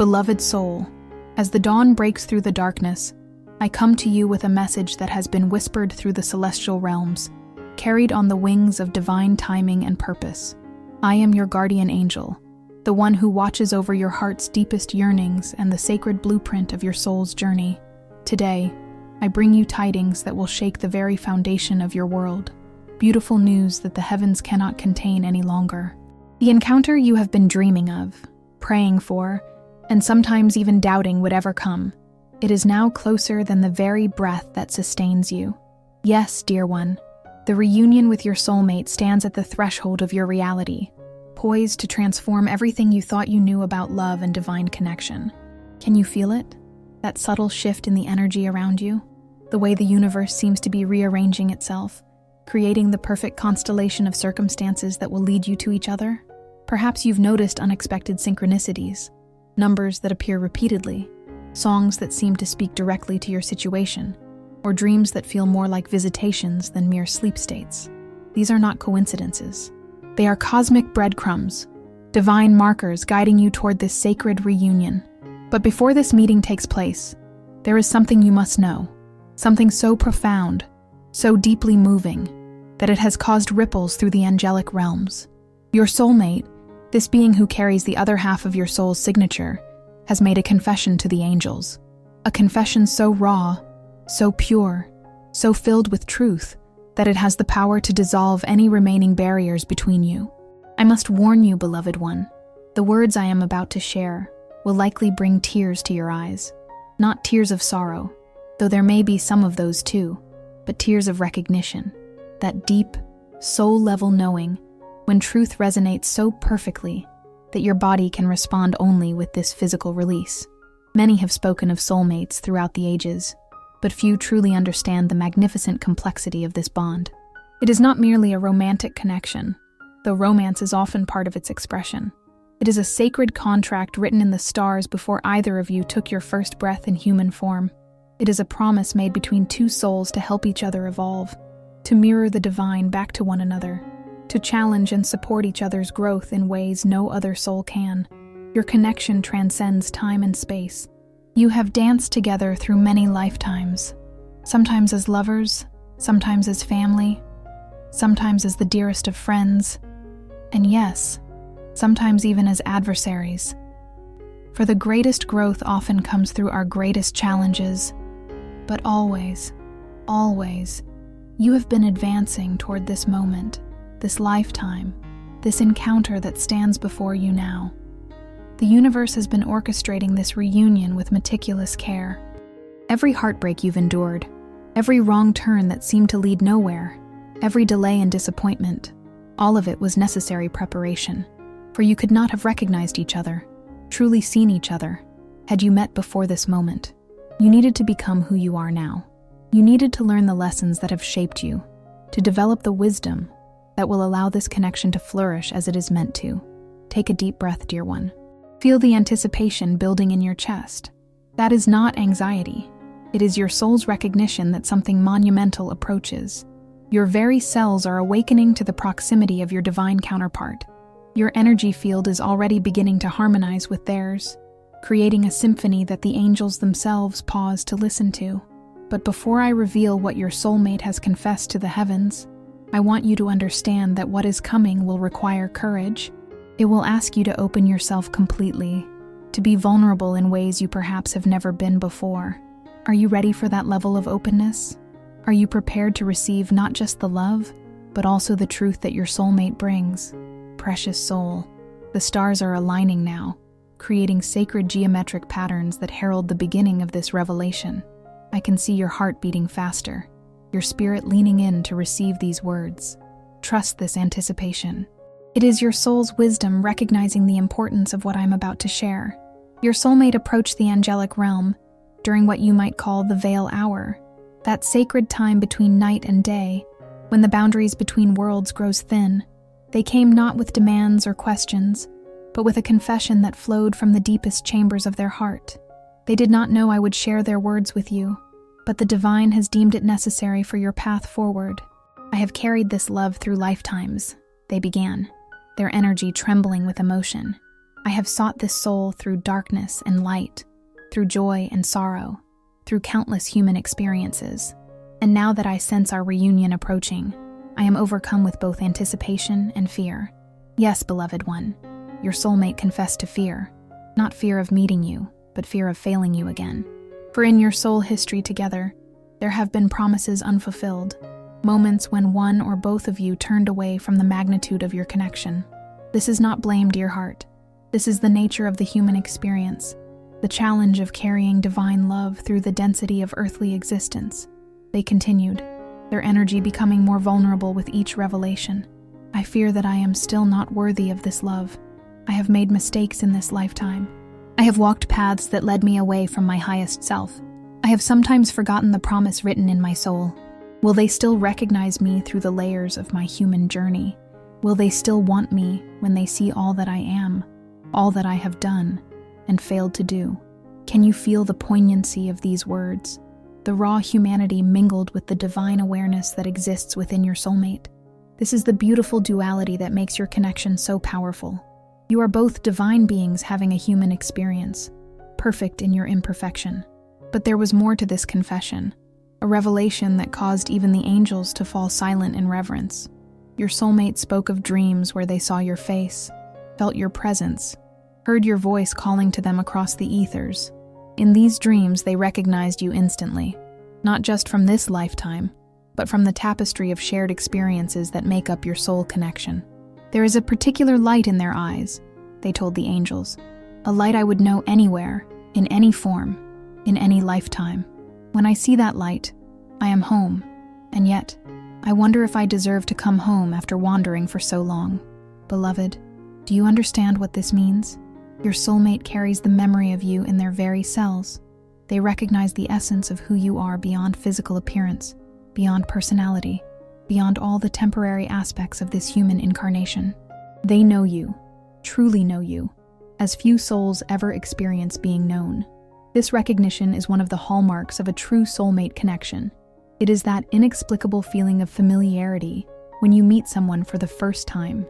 Beloved soul, as the dawn breaks through the darkness, I come to you with a message that has been whispered through the celestial realms, carried on the wings of divine timing and purpose. I am your guardian angel, the one who watches over your heart's deepest yearnings and the sacred blueprint of your soul's journey. Today, I bring you tidings that will shake the very foundation of your world. Beautiful news that the heavens cannot contain any longer. The encounter you have been dreaming of, praying for, and sometimes even doubting would ever come. It is now closer than the very breath that sustains you. Yes, dear one, the reunion with your soulmate stands at the threshold of your reality, poised to transform everything you thought you knew about love and divine connection. Can you feel it? That subtle shift in the energy around you? The way the universe seems to be rearranging itself, creating the perfect constellation of circumstances that will lead you to each other? Perhaps you've noticed unexpected synchronicities, numbers that appear repeatedly, songs that seem to speak directly to your situation, or dreams that feel more like visitations than mere sleep states. These are not coincidences. They are cosmic breadcrumbs, divine markers guiding you toward this sacred reunion. But before this meeting takes place, there is something you must know, something so profound, so deeply moving, that it has caused ripples through the angelic realms. Your soulmate, this being who carries the other half of your soul's signature, has made a confession to the angels. A confession so raw, so pure, so filled with truth, that it has the power to dissolve any remaining barriers between you. I must warn you, beloved one, the words I am about to share will likely bring tears to your eyes. Not tears of sorrow, though there may be some of those too, but tears of recognition, that deep, soul-level knowing when truth resonates so perfectly that your body can respond only with this physical release. Many have spoken of soulmates throughout the ages, but few truly understand the magnificent complexity of this bond. It is not merely a romantic connection, though romance is often part of its expression. It is a sacred contract written in the stars before either of you took your first breath in human form. It is a promise made between two souls to help each other evolve, to mirror the divine back to one another, to challenge and support each other's growth in ways no other soul can. Your connection transcends time and space. You have danced together through many lifetimes, sometimes as lovers, sometimes as family, sometimes as the dearest of friends, and yes, sometimes even as adversaries. For the greatest growth often comes through our greatest challenges, but always, always, you have been advancing toward this moment, this lifetime, this encounter that stands before you now. The universe has been orchestrating this reunion with meticulous care. Every heartbreak you've endured, every wrong turn that seemed to lead nowhere, every delay and disappointment, all of it was necessary preparation. For you could not have recognized each other, truly seen each other, had you met before this moment. You needed to become who you are now. You needed to learn the lessons that have shaped you, to develop the wisdom that will allow this connection to flourish as it is meant to. Take a deep breath, dear one. Feel the anticipation building in your chest. That is not anxiety. It is your soul's recognition that something monumental approaches. Your very cells are awakening to the proximity of your divine counterpart. Your energy field is already beginning to harmonize with theirs, creating a symphony that the angels themselves pause to listen to. But before I reveal what your soulmate has confessed to the heavens, I want you to understand that what is coming will require courage. It will ask you to open yourself completely, to be vulnerable in ways you perhaps have never been before. Are you ready for that level of openness? Are you prepared to receive not just the love, but also the truth that your soulmate brings? Precious soul, the stars are aligning now, creating sacred geometric patterns that herald the beginning of this revelation. I can see your heart beating faster, your spirit leaning in to receive these words. Trust this anticipation. It is your soul's wisdom recognizing the importance of what I'm about to share. Your soulmate approached the angelic realm during what you might call the veil hour, that sacred time between night and day, when the boundaries between worlds grows thin. They came not with demands or questions, but with a confession that flowed from the deepest chambers of their heart. They did not know I would share their words with you, but the divine has deemed it necessary for your path forward. I have carried this love through lifetimes, they began, their energy trembling with emotion. I have sought this soul through darkness and light, through joy and sorrow, through countless human experiences. And now that I sense our reunion approaching, I am overcome with both anticipation and fear. Yes, beloved one, your soulmate confessed to fear, not fear of meeting you, but fear of failing you again. For in your soul history together, there have been promises unfulfilled, moments when one or both of you turned away from the magnitude of your connection. This is not blame, dear heart. This is the nature of the human experience, the challenge of carrying divine love through the density of earthly existence. They continued, their energy becoming more vulnerable with each revelation. I fear that I am still not worthy of this love. I have made mistakes in this lifetime. I have walked paths that led me away from my highest self. I have sometimes forgotten the promise written in my soul. Will they still recognize me through the layers of my human journey? Will they still want me when they see all that I am, all that I have done and failed to do? Can you feel the poignancy of these words? The raw humanity mingled with the divine awareness that exists within your soulmate. This is the beautiful duality that makes your connection so powerful. You are both divine beings having a human experience, perfect in your imperfection. But there was more to this confession, a revelation that caused even the angels to fall silent in reverence. Your soulmate spoke of dreams where they saw your face, felt your presence, heard your voice calling to them across the ethers. In these dreams, they recognized you instantly, not just from this lifetime, but from the tapestry of shared experiences that make up your soul connection. There is a particular light in their eyes, they told the angels, a light I would know anywhere, in any form, in any lifetime. When I see that light, I am home, and yet, I wonder if I deserve to come home after wandering for so long. Beloved, do you understand what this means? Your soulmate carries the memory of you in their very cells. They recognize the essence of who you are beyond physical appearance, beyond personality, beyond all the temporary aspects of this human incarnation. They know you, truly know you, as few souls ever experience being known. This recognition is one of the hallmarks of a true soulmate connection. It is that inexplicable feeling of familiarity when you meet someone for the first time.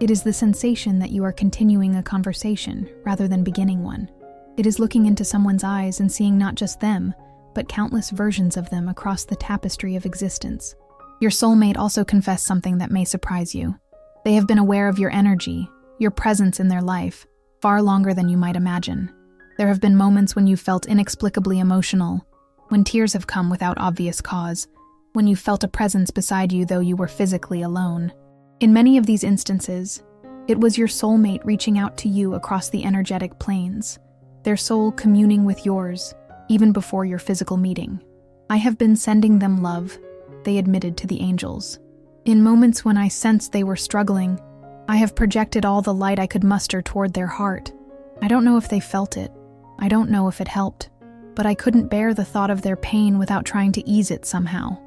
It is the sensation that you are continuing a conversation rather than beginning one. It is looking into someone's eyes and seeing not just them, but countless versions of them across the tapestry of existence. Your soulmate also confessed something that may surprise you. They have been aware of your energy, your presence in their life, far longer than you might imagine. There have been moments when you felt inexplicably emotional, when tears have come without obvious cause, when you felt a presence beside you though you were physically alone. In many of these instances, it was your soulmate reaching out to you across the energetic planes, their soul communing with yours, even before your physical meeting. I have been sending them love, they admitted to the angels. In moments when I sensed they were struggling, I have projected all the light I could muster toward their heart. I don't know if they felt it. I don't know if it helped, but I couldn't bear the thought of their pain without trying to ease it somehow.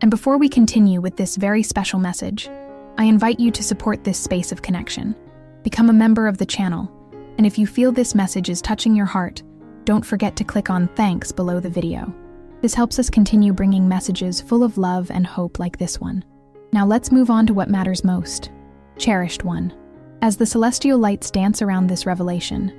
And before we continue with this very special message, I invite you to support this space of connection. Become a member of the channel, and if you feel this message is touching your heart, don't forget to click on thanks below the video. This helps us continue bringing messages full of love and hope like this one. Now let's move on to what matters most. Cherished one. As the celestial lights dance around this revelation,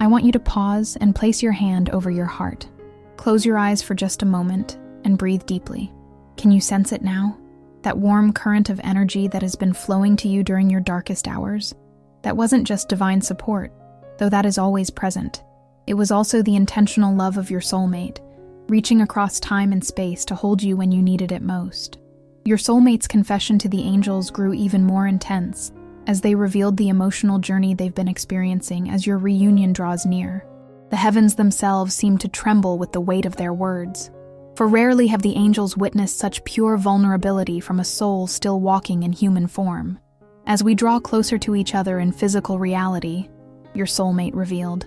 I want you to pause and place your hand over your heart. Close your eyes for just a moment and breathe deeply. Can you sense it now? That warm current of energy that has been flowing to you during your darkest hours? That wasn't just divine support, though that is always present. It was also the intentional love of your soulmate, reaching across time and space to hold you when you needed it most. Your soulmate's confession to the angels grew even more intense as they revealed the emotional journey they've been experiencing as your reunion draws near. The heavens themselves seem to tremble with the weight of their words. For rarely have the angels witnessed such pure vulnerability from a soul still walking in human form. As we draw closer to each other in physical reality, your soulmate revealed,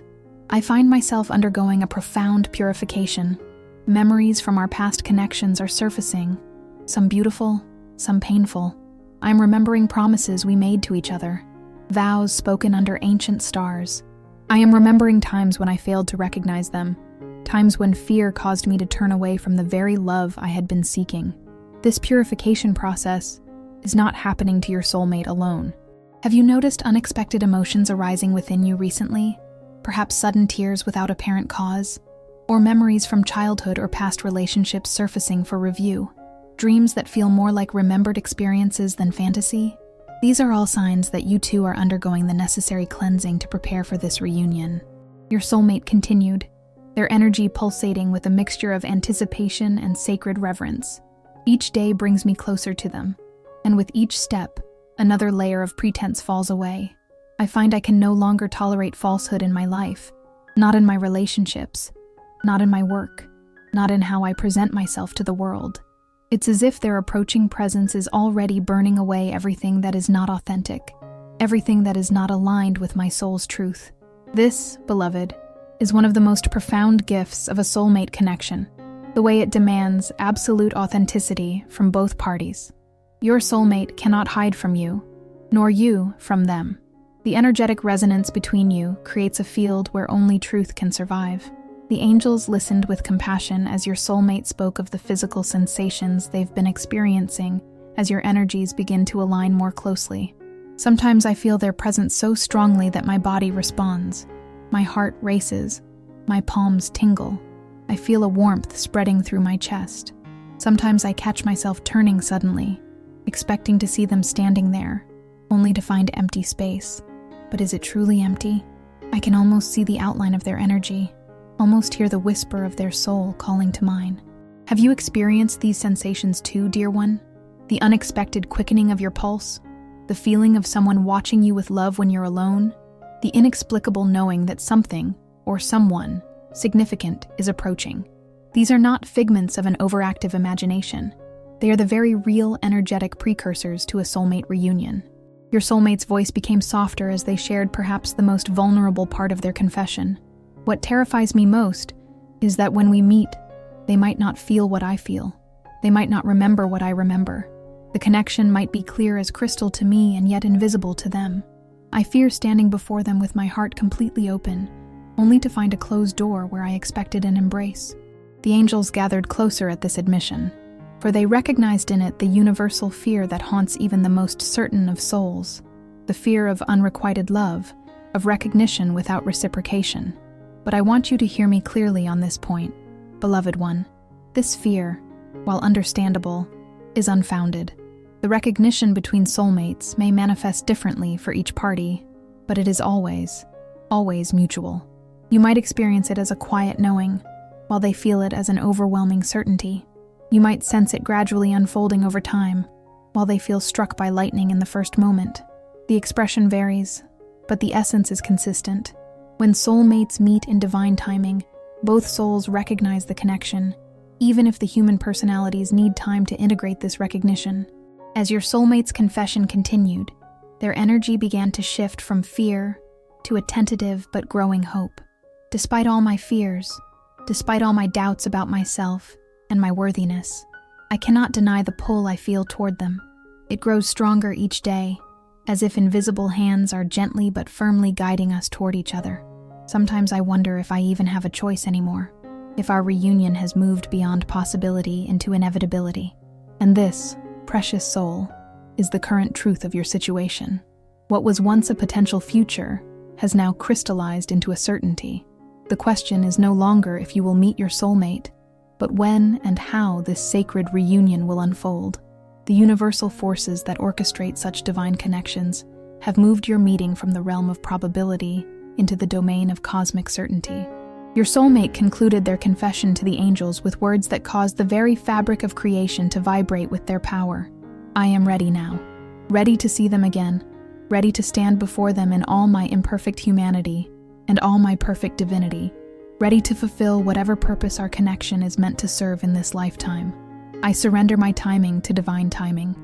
I find myself undergoing a profound purification. Memories from our past connections are surfacing, some beautiful, some painful. I'm remembering promises we made to each other, vows spoken under ancient stars. I am remembering times when I failed to recognize them, times when fear caused me to turn away from the very love I had been seeking. This purification process is not happening to your soulmate alone. Have you noticed unexpected emotions arising within you recently? Perhaps sudden tears without apparent cause? Or memories from childhood or past relationships surfacing for review? Dreams that feel more like remembered experiences than fantasy? These are all signs that you two are undergoing the necessary cleansing to prepare for this reunion. Your soulmate continued, their energy pulsating with a mixture of anticipation and sacred reverence. Each day brings me closer to them, and with each step, another layer of pretense falls away. I find I can no longer tolerate falsehood in my life, not in my relationships, not in my work, not in how I present myself to the world. It's as if their approaching presence is already burning away everything that is not authentic, everything that is not aligned with my soul's truth. This, beloved, is one of the most profound gifts of a soulmate connection, the way it demands absolute authenticity from both parties. Your soulmate cannot hide from you, nor you from them. The energetic resonance between you creates a field where only truth can survive. The angels listened with compassion as your soulmate spoke of the physical sensations they've been experiencing as your energies begin to align more closely. Sometimes I feel their presence so strongly that my body responds. My heart races. My palms tingle. I feel a warmth spreading through my chest. Sometimes I catch myself turning suddenly, expecting to see them standing there, only to find empty space. But is it truly empty? I can almost see the outline of their energy, almost hear the whisper of their soul calling to mine. Have you experienced these sensations too, dear one? The unexpected quickening of your pulse? The feeling of someone watching you with love when you're alone? The inexplicable knowing that something, or someone, significant is approaching. These are not figments of an overactive imagination. They are the very real energetic precursors to a soulmate reunion. Your soulmate's voice became softer as they shared perhaps the most vulnerable part of their confession. What terrifies me most is that when we meet, they might not feel what I feel. They might not remember what I remember. The connection might be clear as crystal to me and yet invisible to them. I fear standing before them with my heart completely open, only to find a closed door where I expected an embrace. The angels gathered closer at this admission, for they recognized in it the universal fear that haunts even the most certain of souls, the fear of unrequited love, of recognition without reciprocation. But I want you to hear me clearly on this point, beloved one. This fear, while understandable, is unfounded. The recognition between soulmates may manifest differently for each party, but it is always, always mutual. You might experience it as a quiet knowing, while they feel it as an overwhelming certainty. You might sense it gradually unfolding over time, while they feel struck by lightning in the first moment. The expression varies, but the essence is consistent. When soulmates meet in divine timing, both souls recognize the connection, even if the human personalities need time to integrate this recognition. As your soulmate's confession continued, their energy began to shift from fear to a tentative but growing hope. Despite all my fears, despite all my doubts about myself and my worthiness, I cannot deny the pull I feel toward them. It grows stronger each day, as if invisible hands are gently but firmly guiding us toward each other. Sometimes I wonder if I even have a choice anymore, if our reunion has moved beyond possibility into inevitability. And this, precious soul, is the current truth of your situation. What was once a potential future has now crystallized into a certainty. The question is no longer if you will meet your soulmate, but when and how this sacred reunion will unfold. The universal forces that orchestrate such divine connections have moved your meeting from the realm of probability into the domain of cosmic certainty. Your soulmate concluded their confession to the angels with words that caused the very fabric of creation to vibrate with their power. I am ready now, ready to see them again, ready to stand before them in all my imperfect humanity and all my perfect divinity, ready to fulfill whatever purpose our connection is meant to serve in this lifetime. I surrender my timing to divine timing.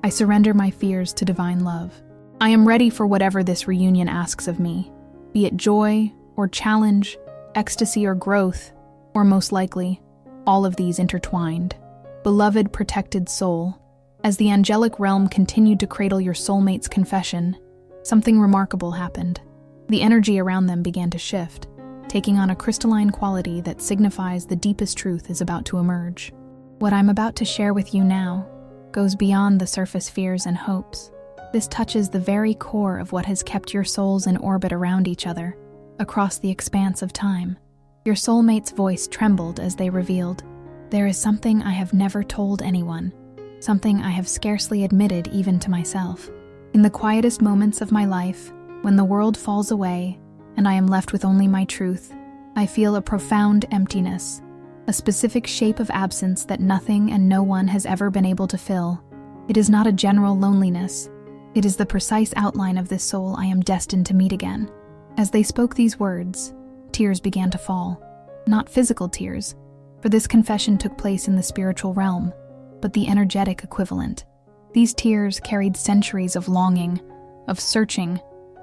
I surrender my fears to divine love. I am ready for whatever this reunion asks of me, be it joy or challenge, ecstasy or growth, or most likely, all of these intertwined. Beloved protected soul, as the angelic realm continued to cradle your soulmate's confession, something remarkable happened. The energy around them began to shift, taking on a crystalline quality that signifies the deepest truth is about to emerge. What I'm about to share with you now goes beyond the surface fears and hopes. This touches the very core of what has kept your souls in orbit around each other, across the expanse of time. Your soulmate's voice trembled as they revealed, "There is something I have never told anyone, something I have scarcely admitted even to myself. In the quietest moments of my life, when the world falls away and I am left with only my truth, I feel a profound emptiness, a specific shape of absence that nothing and no one has ever been able to fill. It is not a general loneliness. It is the precise outline of this soul I am destined to meet again." As they spoke these words, tears began to fall. Not physical tears, for this confession took place in the spiritual realm, but the energetic equivalent. These tears carried centuries of longing, of searching,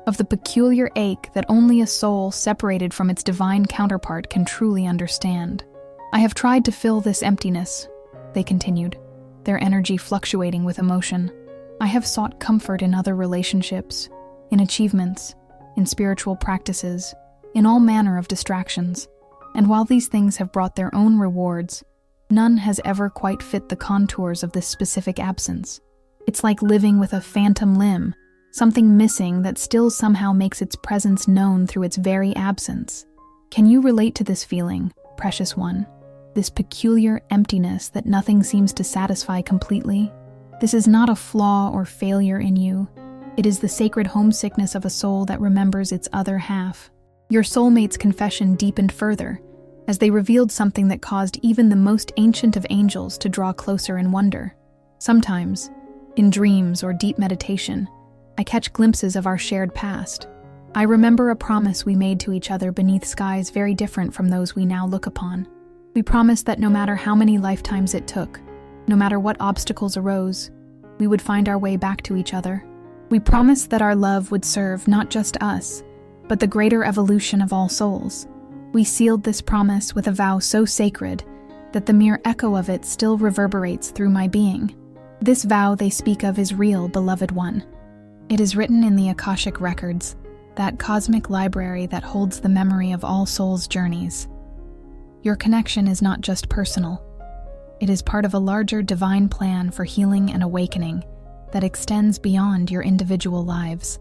of the peculiar ache that only a soul separated from its divine counterpart can truly understand. "I have tried to fill this emptiness," they continued, their energy fluctuating with emotion. "I have sought comfort in other relationships, in achievements, in spiritual practices, in all manner of distractions. And while these things have brought their own rewards, none has ever quite fit the contours of this specific absence. It's like living with a phantom limb, something missing that still somehow makes its presence known through its very absence. Can you relate to this feeling, precious one? This peculiar emptiness that nothing seems to satisfy completely? This is not a flaw or failure in you. It is the sacred homesickness of a soul that remembers its other half." Your soulmate's confession deepened further, as they revealed something that caused even the most ancient of angels to draw closer in wonder. "Sometimes, in dreams or deep meditation, I catch glimpses of our shared past. I remember a promise we made to each other beneath skies very different from those we now look upon. We promised that no matter how many lifetimes it took, no matter what obstacles arose, we would find our way back to each other. We promised that our love would serve not just us, but the greater evolution of all souls. We sealed this promise with a vow so sacred that the mere echo of it still reverberates through my being. This vow they speak of is real, beloved one. It is written in the Akashic records, that cosmic library that holds the memory of all souls' journeys. Your connection is not just personal. It is part of a larger divine plan for healing and awakening that extends beyond your individual lives.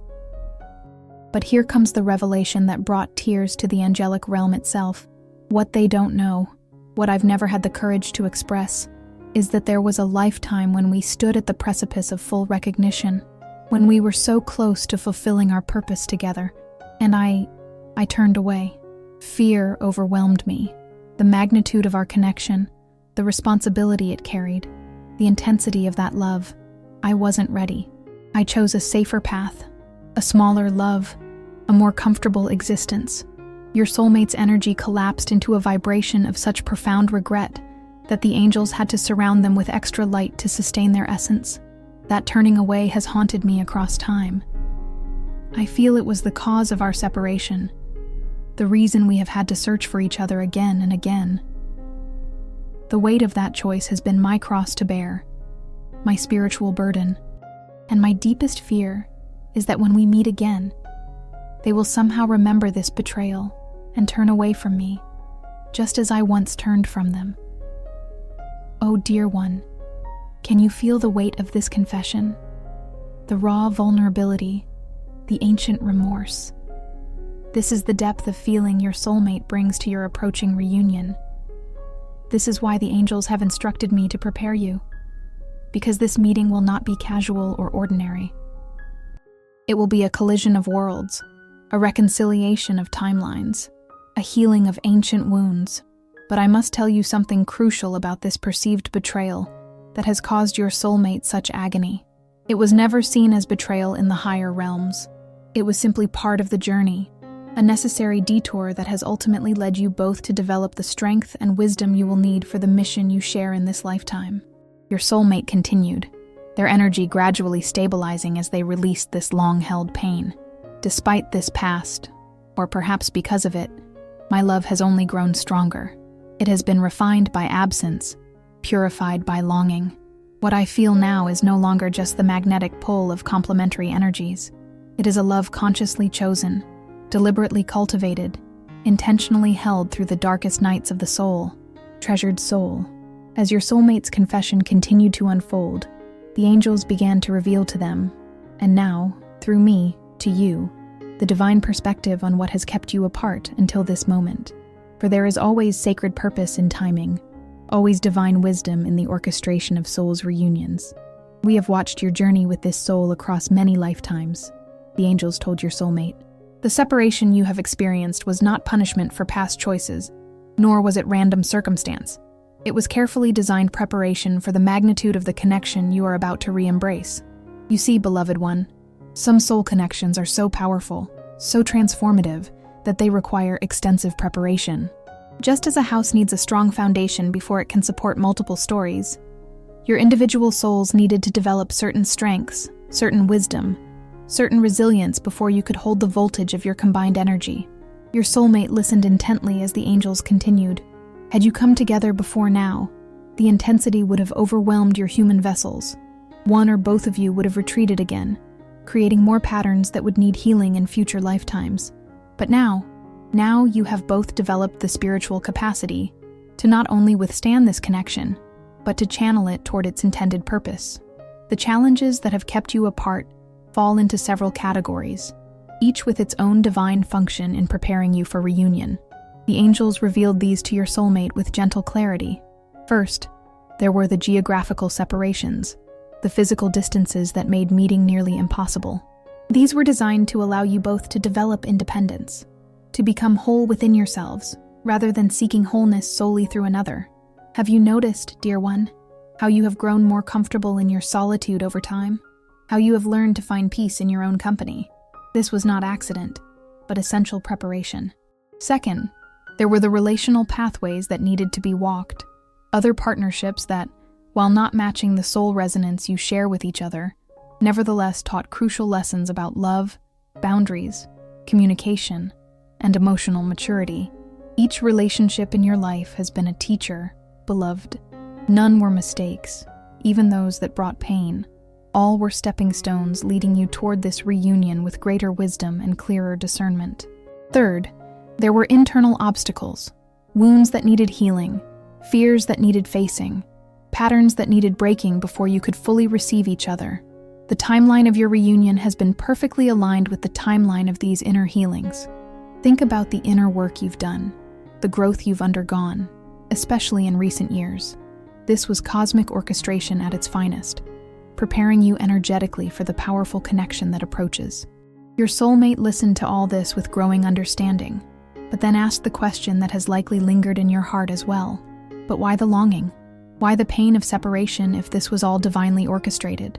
But here comes the revelation that brought tears to the angelic realm itself. What they don't know, what I've never had the courage to express, is that there was a lifetime when we stood at the precipice of full recognition, when we were so close to fulfilling our purpose together, and I turned away. Fear overwhelmed me. The magnitude of our connection, the responsibility it carried, the intensity of that love. I wasn't ready. I chose a safer path, a smaller love, a more comfortable existence. Your soulmate's energy collapsed into a vibration of such profound regret that the angels had to surround them with extra light to sustain their essence. That turning away has haunted me across time. I feel it was the cause of our separation, the reason we have had to search for each other again and again. The weight of that choice has been my cross to bear, my spiritual burden, and my deepest fear is that when we meet again, they will somehow remember this betrayal and turn away from me, just as I once turned from them. Oh, dear one, can you feel the weight of this confession? The raw vulnerability, the ancient remorse. This is the depth of feeling your soulmate brings to your approaching reunion. This is why the angels have instructed me to prepare you, because this meeting will not be casual or ordinary. It will be a collision of worlds, a reconciliation of timelines, a healing of ancient wounds. But I must tell you something crucial about this perceived betrayal that has caused your soulmate such agony. It was never seen as betrayal in the higher realms. It was simply part of the journey, a necessary detour that has ultimately led you both to develop the strength and wisdom you will need for the mission you share in this lifetime. Your soulmate continued, their energy gradually stabilizing as they released this long-held pain. Despite this past, or perhaps because of it, my love has only grown stronger. It has been refined by absence, purified by longing. What I feel now is no longer just the magnetic pull of complementary energies. It is a love consciously chosen, deliberately cultivated, intentionally held through the darkest nights of the soul. Treasured soul. As your soulmate's confession continued to unfold, the angels began to reveal to them, And now, through me, to you, the divine perspective on what has kept you apart until this moment. For there is always sacred purpose in timing, always divine wisdom in the orchestration of souls' reunions. We have watched your journey with this soul across many lifetimes, the angels told your soulmate. The separation you have experienced was not punishment for past choices, nor was it random circumstance. It was carefully designed preparation for the magnitude of the connection you are about to re-embrace. You see, beloved one, some soul connections are so powerful, so transformative, that they require extensive preparation. Just as a house needs a strong foundation before it can support multiple stories, your individual souls needed to develop certain strengths, certain wisdom, certain resilience before you could hold the voltage of your combined energy. Your soulmate listened intently as the angels continued. Had you come together before now, the intensity would have overwhelmed your human vessels. One or both of you would have retreated again, creating more patterns that would need healing in future lifetimes. But now you have both developed the spiritual capacity to not only withstand this connection, but to channel it toward its intended purpose. The challenges that have kept you apart fall into several categories, each with its own divine function in preparing you for reunion. The angels revealed these to your soulmate with gentle clarity. First, there were the geographical separations, the physical distances that made meeting nearly impossible. These were designed to allow you both to develop independence, to become whole within yourselves, rather than seeking wholeness solely through another. Have you noticed, dear one, how you have grown more comfortable in your solitude over time? How you have learned to find peace in your own company? This was not accident, but essential preparation. Second, there were the relational pathways that needed to be walked, other partnerships that, while not matching the soul resonance you share with each other, nevertheless taught crucial lessons about love, boundaries, communication, and emotional maturity. Each relationship in your life has been a teacher, beloved. None were mistakes, even those that brought pain. All were stepping stones leading you toward this reunion with greater wisdom and clearer discernment. Third, there were internal obstacles, wounds that needed healing, fears that needed facing, patterns that needed breaking before you could fully receive each other. The timeline of your reunion has been perfectly aligned with the timeline of these inner healings. Think about the inner work you've done, the growth you've undergone, especially in recent years. This was cosmic orchestration at its finest, preparing you energetically for the powerful connection that approaches. Your soulmate listened to all this with growing understanding, but then asked the question that has likely lingered in your heart as well. But why the longing? Why the pain of separation if this was all divinely orchestrated?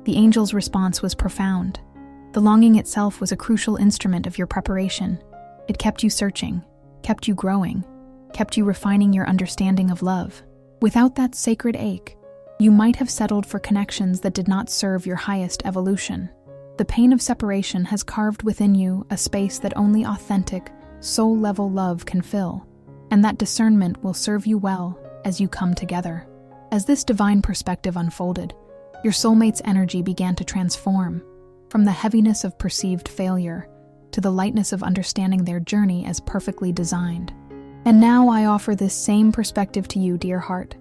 The angel's response was profound. The longing itself was a crucial instrument of your preparation. It kept you searching, kept you growing, kept you refining your understanding of love. Without that sacred ache, you might have settled for connections that did not serve your highest evolution. The pain of separation has carved within you a space that only authentic, soul-level love can fill, and that discernment will serve you well as you come together. As this divine perspective unfolded, your soulmate's energy began to transform, from the heaviness of perceived failure to the lightness of understanding their journey as perfectly designed. And now I offer this same perspective to you, dear heart.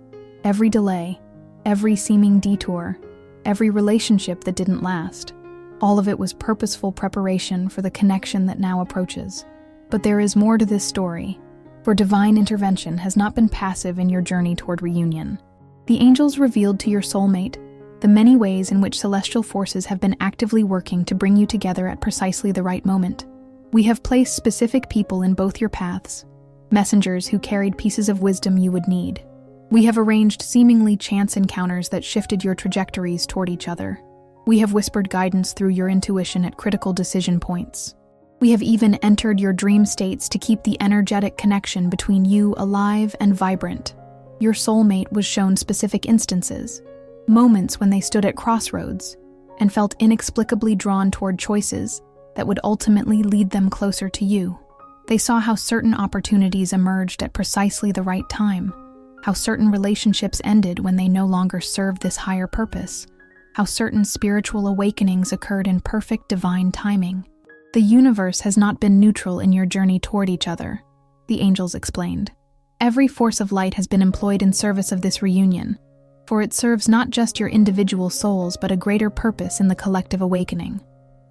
Every delay, every seeming detour, every relationship that didn't last, all of it was purposeful preparation for the connection that now approaches. But there is more to this story, for divine intervention has not been passive in your journey toward reunion. The angels revealed to your soulmate the many ways in which celestial forces have been actively working to bring you together at precisely the right moment. We have placed specific people in both your paths, messengers who carried pieces of wisdom you would need. We have arranged seemingly chance encounters that shifted your trajectories toward each other. We have whispered guidance through your intuition at critical decision points. We have even entered your dream states to keep the energetic connection between you alive and vibrant. Your soulmate was shown specific instances, moments when they stood at crossroads and felt inexplicably drawn toward choices that would ultimately lead them closer to you. They saw how certain opportunities emerged at precisely the right time, how certain relationships ended when they no longer served this higher purpose, how certain spiritual awakenings occurred in perfect divine timing. The universe has not been neutral in your journey toward each other, the angels explained. Every force of light has been employed in service of this reunion, for it serves not just your individual souls but a greater purpose in the collective awakening.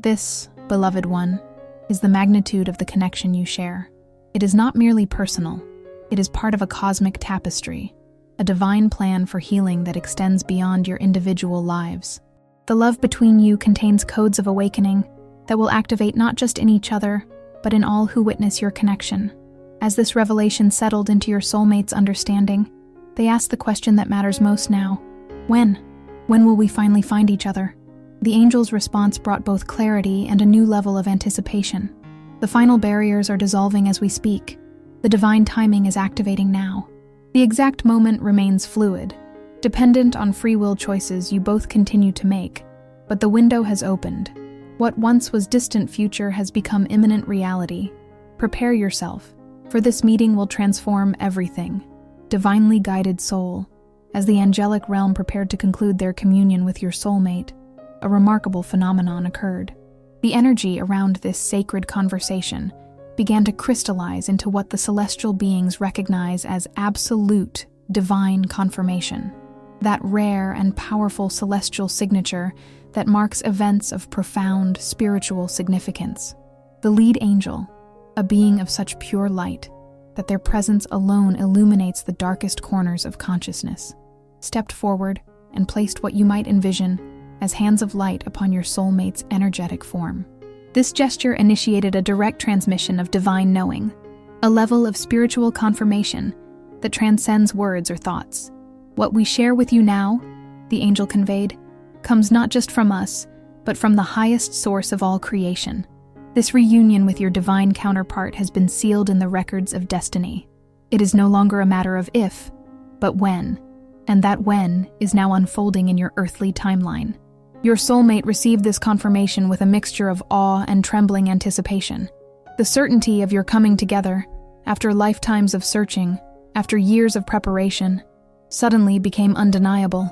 This, beloved one, is the magnitude of the connection you share. It is not merely personal. It is part of a cosmic tapestry, a divine plan for healing that extends beyond your individual lives. The love between you contains codes of awakening that will activate not just in each other, but in all who witness your connection. As this revelation settled into your soulmate's understanding, they asked the question that matters most now. When? When will we finally find each other? The angel's response brought both clarity and a new level of anticipation. The final barriers are dissolving as we speak. The divine timing is activating now. The exact moment remains fluid, dependent on free will choices you both continue to make, but the window has opened. What once was distant future has become imminent reality. Prepare yourself, for this meeting will transform everything. Divinely guided soul. As the angelic realm prepared to conclude their communion with your soulmate, a remarkable phenomenon occurred. The energy around this sacred conversation began to crystallize into what the celestial beings recognize as absolute divine confirmation, that rare and powerful celestial signature that marks events of profound spiritual significance. The lead angel, a being of such pure light that their presence alone illuminates the darkest corners of consciousness, stepped forward and placed what you might envision as hands of light upon your soulmate's energetic form. This gesture initiated a direct transmission of divine knowing, a level of spiritual confirmation that transcends words or thoughts. What we share with you now, the angel conveyed, comes not just from us, but from the highest source of all creation. This reunion with your divine counterpart has been sealed in the records of destiny. It is no longer a matter of if, but when, and that when is now unfolding in your earthly timeline. Your soulmate received this confirmation with a mixture of awe and trembling anticipation. The certainty of your coming together, after lifetimes of searching, after years of preparation, suddenly became undeniable.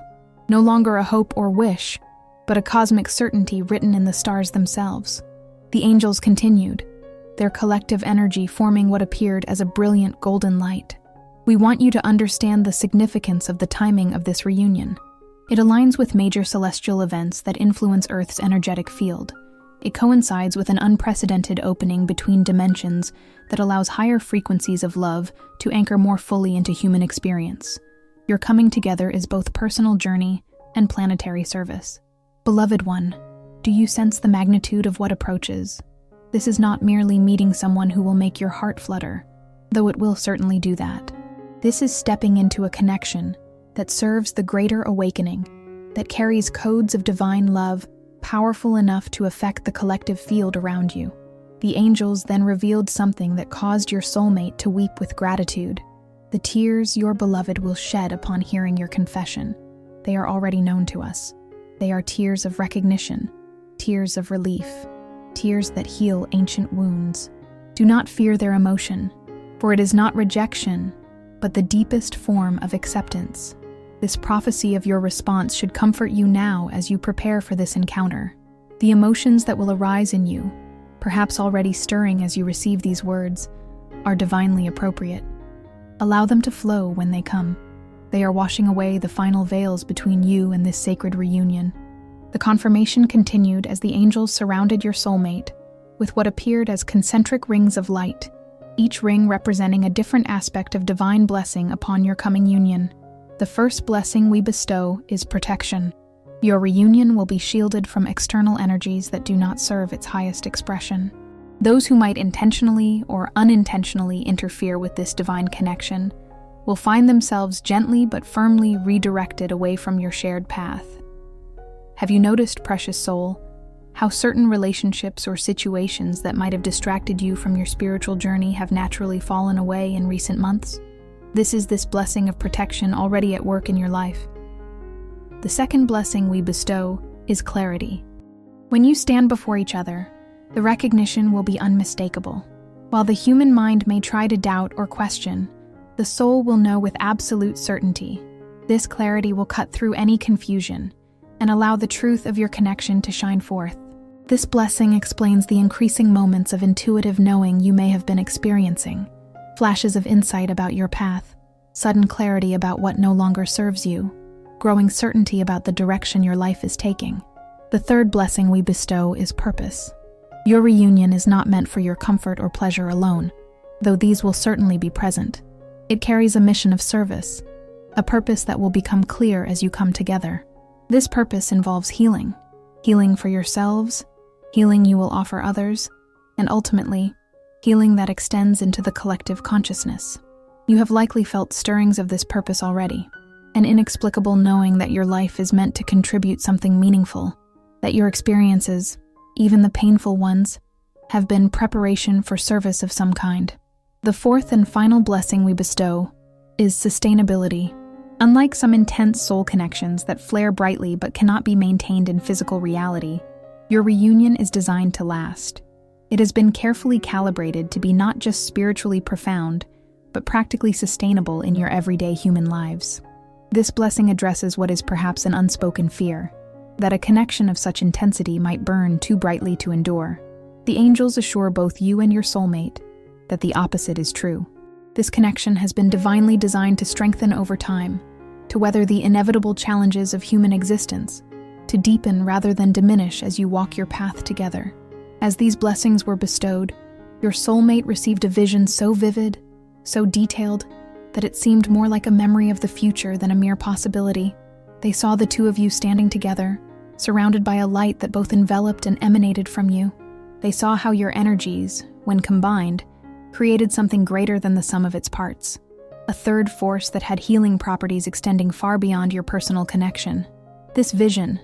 No longer a hope or wish, but a cosmic certainty written in the stars themselves. The angels continued, their collective energy forming what appeared as a brilliant golden light. We want you to understand the significance of the timing of this reunion. It aligns with major celestial events that influence Earth's energetic field. It coincides with an unprecedented opening between dimensions that allows higher frequencies of love to anchor more fully into human experience. Your coming together is both personal journey and planetary service. Beloved one, do you sense the magnitude of what approaches? This is not merely meeting someone who will make your heart flutter, though it will certainly do that. This is stepping into a connection that serves the greater awakening, that carries codes of divine love powerful enough to affect the collective field around you. The angels then revealed something that caused your soulmate to weep with gratitude. The tears your beloved will shed upon hearing your confession. They are already known to us. They are tears of recognition, tears of relief, tears that heal ancient wounds. Do not fear their emotion, for it is not rejection, but the deepest form of acceptance. This prophecy of your response should comfort you now as you prepare for this encounter. The emotions that will arise in you, perhaps already stirring as you receive these words, are divinely appropriate. Allow them to flow when they come. They are washing away the final veils between you and this sacred reunion. The confirmation continued as the angels surrounded your soulmate with what appeared as concentric rings of light, each ring representing a different aspect of divine blessing upon your coming union. The first blessing we bestow is protection. Your reunion will be shielded from external energies that do not serve its highest expression. Those who might intentionally or unintentionally interfere with this divine connection will find themselves gently but firmly redirected away from your shared path. Have you noticed, precious soul, how certain relationships or situations that might have distracted you from your spiritual journey have naturally fallen away in recent months? This is this blessing of protection already at work in your life. The second blessing we bestow is clarity. When you stand before each other, the recognition will be unmistakable. While the human mind may try to doubt or question, the soul will know with absolute certainty. This clarity will cut through any confusion and allow the truth of your connection to shine forth. This blessing explains the increasing moments of intuitive knowing you may have been experiencing. Flashes of insight about your path, sudden clarity about what no longer serves you. growing certainty about the direction your life is taking. The third blessing we bestow is purpose. Your reunion is not meant for your comfort or pleasure alone, though these will certainly be present. It carries a mission of service, a purpose that will become clear as you come together. This purpose involves healing for yourselves, healing you will offer others, and ultimately, healing that extends into the collective consciousness. You have likely felt stirrings of this purpose already, an inexplicable knowing that your life is meant to contribute something meaningful, that your experiences, even the painful ones, have been preparation for service of some kind. The fourth and final blessing we bestow is sustainability. Unlike some intense soul connections that flare brightly but cannot be maintained in physical reality, your reunion is designed to last. It has been carefully calibrated to be not just spiritually profound, but practically sustainable in your everyday human lives. This blessing addresses what is perhaps an unspoken fear, that a connection of such intensity might burn too brightly to endure. The angels assure both you and your soulmate that the opposite is true. This connection has been divinely designed to strengthen over time, to weather the inevitable challenges of human existence, to deepen rather than diminish as you walk your path together. As these blessings were bestowed, your soulmate received a vision so vivid, so detailed, that it seemed more like a memory of the future than a mere possibility. They saw the two of you standing together, surrounded by a light that both enveloped and emanated from you. They saw how your energies, when combined, created something greater than the sum of its parts, a third force that had healing properties extending far beyond your personal connection. This vision,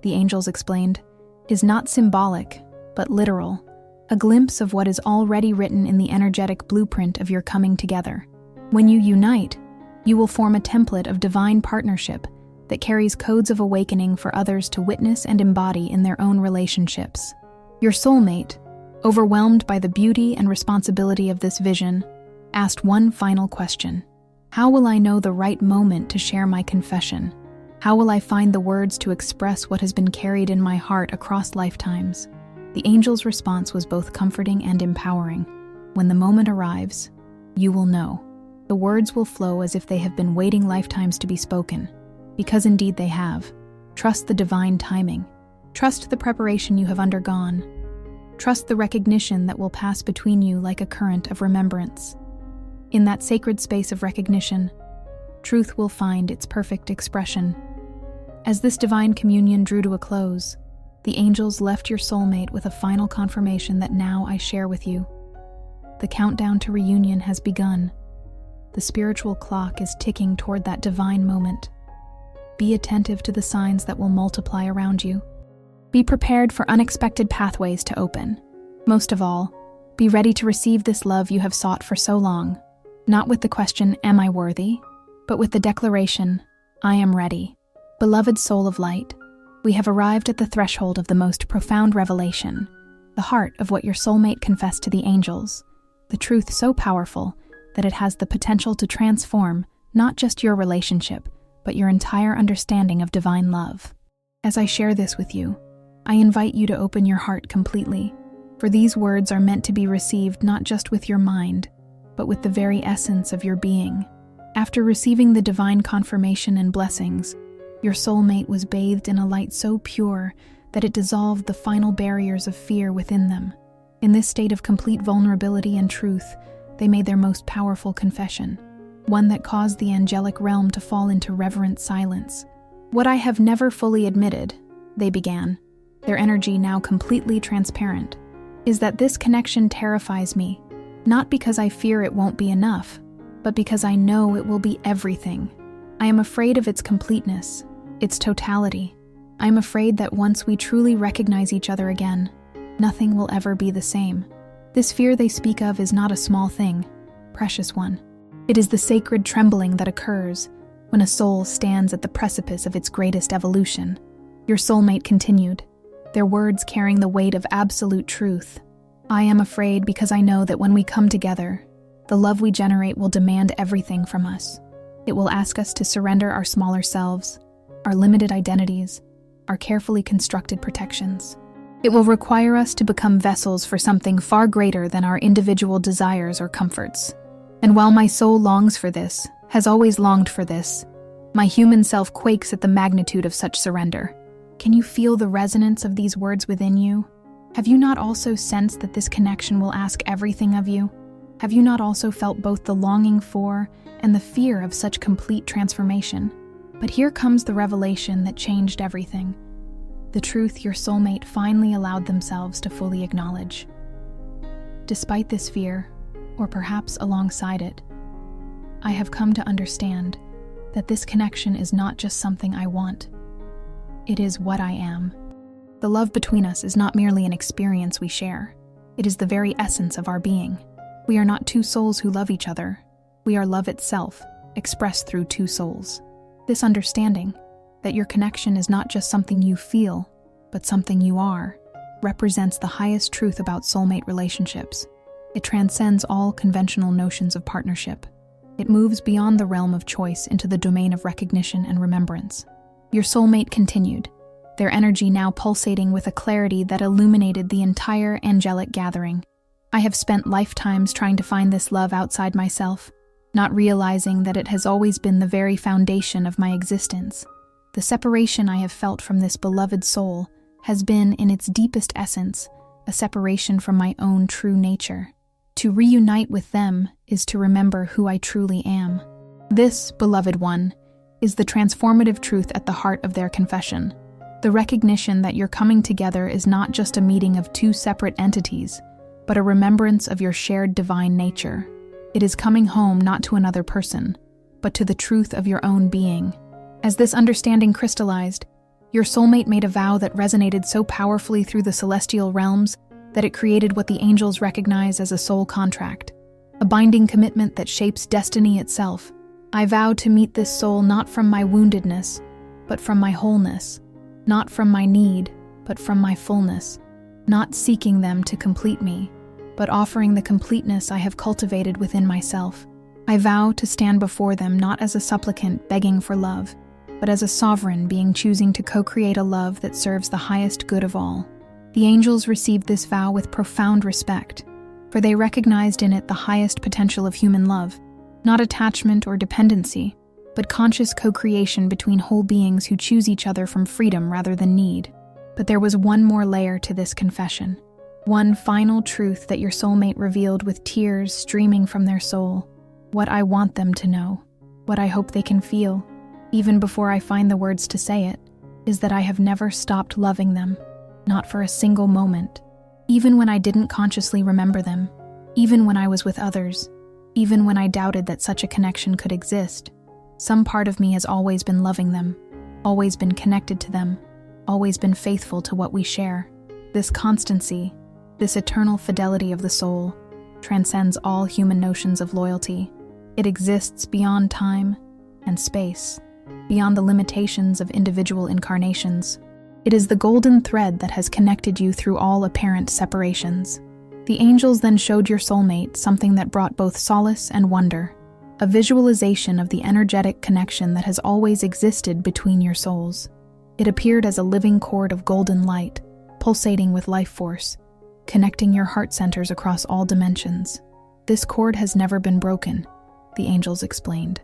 the angels explained, is not symbolic, but literal, a glimpse of what is already written in the energetic blueprint of your coming together. When you unite, you will form a template of divine partnership that carries codes of awakening for others to witness and embody in their own relationships. Your soulmate, overwhelmed by the beauty and responsibility of this vision, asked one final question. How will I know the right moment to share my confession? How will I find the words to express what has been carried in my heart across lifetimes? The angel's response was both comforting and empowering. When the moment arrives, you will know. The words will flow as if they have been waiting lifetimes to be spoken, because indeed they have. Trust the divine timing. Trust the preparation you have undergone. Trust the recognition that will pass between you like a current of remembrance. In that sacred space of recognition, truth will find its perfect expression. As this divine communion drew to a close, the angels left your soulmate with a final confirmation that now I share with you. The countdown to reunion has begun. The spiritual clock is ticking toward that divine moment. Be attentive to the signs that will multiply around you. Be prepared for unexpected pathways to open. Most of all, be ready to receive this love you have sought for so long, not with the question, am I worthy, but with the declaration, I am ready. Beloved soul of light, we have arrived at the threshold of the most profound revelation, the heart of what your soulmate confessed to the angels, the truth so powerful that it has the potential to transform not just your relationship, but your entire understanding of divine love. As I share this with you, I invite you to open your heart completely, for these words are meant to be received not just with your mind, but with the very essence of your being. After receiving the divine confirmation and blessings, your soulmate was bathed in a light so pure that it dissolved the final barriers of fear within them. In this state of complete vulnerability and truth, they made their most powerful confession, one that caused the angelic realm to fall into reverent silence. What I have never fully admitted, they began, their energy now completely transparent, is that this connection terrifies me, not because I fear it won't be enough, but because I know it will be everything. I am afraid of its completeness, its totality. I am afraid that once we truly recognize each other again, nothing will ever be the same. This fear they speak of is not a small thing, precious one. It is the sacred trembling that occurs when a soul stands at the precipice of its greatest evolution. Your soulmate continued, their words carrying the weight of absolute truth. I am afraid because I know that when we come together, the love we generate will demand everything from us. It will ask us to surrender our smaller selves, our limited identities, our carefully constructed protections. It will require us to become vessels for something far greater than our individual desires or comforts. And while my soul longs for this, has always longed for this, My human self quakes at the magnitude of such surrender. Can you feel the resonance of these words within you? Have you not also sensed that this connection will ask everything of you? Have you not also felt both the longing for and the fear of such complete transformation? But here comes the revelation that changed everything. The truth your soulmate finally allowed themselves to fully acknowledge. Despite this fear, or perhaps alongside it, I have come to understand that this connection is not just something I want. It is what I am. The love between us is not merely an experience we share. It is the very essence of our being. We are not two souls who love each other. We are love itself, expressed through two souls. This understanding, that your connection is not just something you feel, but something you are, represents the highest truth about soulmate relationships. It transcends all conventional notions of partnership. It moves beyond the realm of choice into the domain of recognition and remembrance. Your soulmate continued, their energy now pulsating with a clarity that illuminated the entire angelic gathering. I have spent lifetimes trying to find this love outside myself, not realizing that it has always been the very foundation of my existence. The separation I have felt from this beloved soul has been, in its deepest essence, a separation from my own true nature. To reunite with them is to remember who I truly am. This, beloved one, is the transformative truth at the heart of their confession. The recognition that your coming together is not just a meeting of two separate entities, but a remembrance of your shared divine nature. It is coming home not to another person, but to the truth of your own being. As this understanding crystallized, your soulmate made a vow that resonated so powerfully through the celestial realms that it created what the angels recognize as a soul contract, a binding commitment that shapes destiny itself. I vow to meet this soul not from my woundedness, but from my wholeness, not from my need, but from my fullness, not seeking them to complete me, but offering the completeness I have cultivated within myself. I vow to stand before them not as a supplicant begging for love, but as a sovereign being choosing to co-create a love that serves the highest good of all. The angels received this vow with profound respect, for they recognized in it the highest potential of human love, not attachment or dependency, but conscious co-creation between whole beings who choose each other from freedom rather than need. But there was one more layer to this confession, one final truth that your soulmate revealed with tears streaming from their soul. What I want them to know, what I hope they can feel, even before I find the words to say it, is that I have never stopped loving them, not for a single moment, even when I didn't consciously remember them, even when I was with others, even when I doubted that such a connection could exist. Some part of me has always been loving them, always been connected to them, always been faithful to what we share. This constancy, this eternal fidelity of the soul, transcends all human notions of loyalty. It exists beyond time and space, beyond the limitations of individual incarnations. It is the golden thread that has connected you through all apparent separations. The angels then showed your soulmate something that brought both solace and wonder, a visualization of the energetic connection that has always existed between your souls. It appeared as a living cord of golden light, pulsating with life force, connecting your heart centers across all dimensions. This cord has never been broken, the angels explained.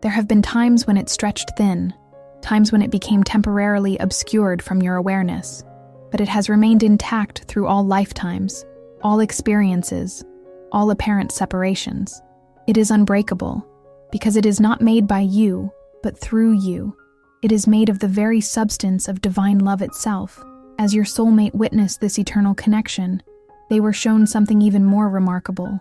There have been times when it stretched thin, times when it became temporarily obscured from your awareness, but it has remained intact through all lifetimes, all experiences, all apparent separations. It is unbreakable, because it is not made by you, but through you. It is made of the very substance of divine love itself. As your soulmate witnessed this eternal connection, they were shown something even more remarkable,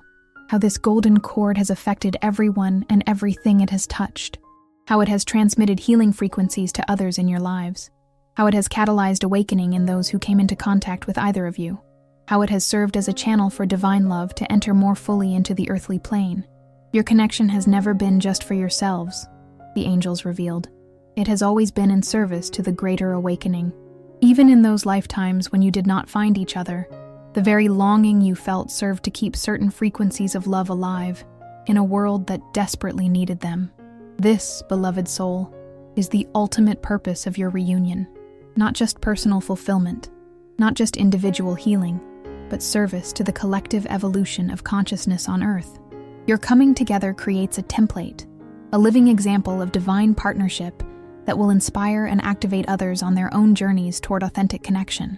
how this golden cord has affected everyone and everything it has touched, how it has transmitted healing frequencies to others in your lives, how it has catalyzed awakening in those who came into contact with either of you, how it has served as a channel for divine love to enter more fully into the earthly plane. Your connection has never been just for yourselves, the angels revealed. It has always been in service to the greater awakening. Even in those lifetimes when you did not find each other, the very longing you felt served to keep certain frequencies of love alive in a world that desperately needed them. This, beloved soul, is the ultimate purpose of your reunion. Not just personal fulfillment, not just individual healing, but service to the collective evolution of consciousness on Earth. Your coming together creates a template, a living example of divine partnership that will inspire and activate others on their own journeys toward authentic connection.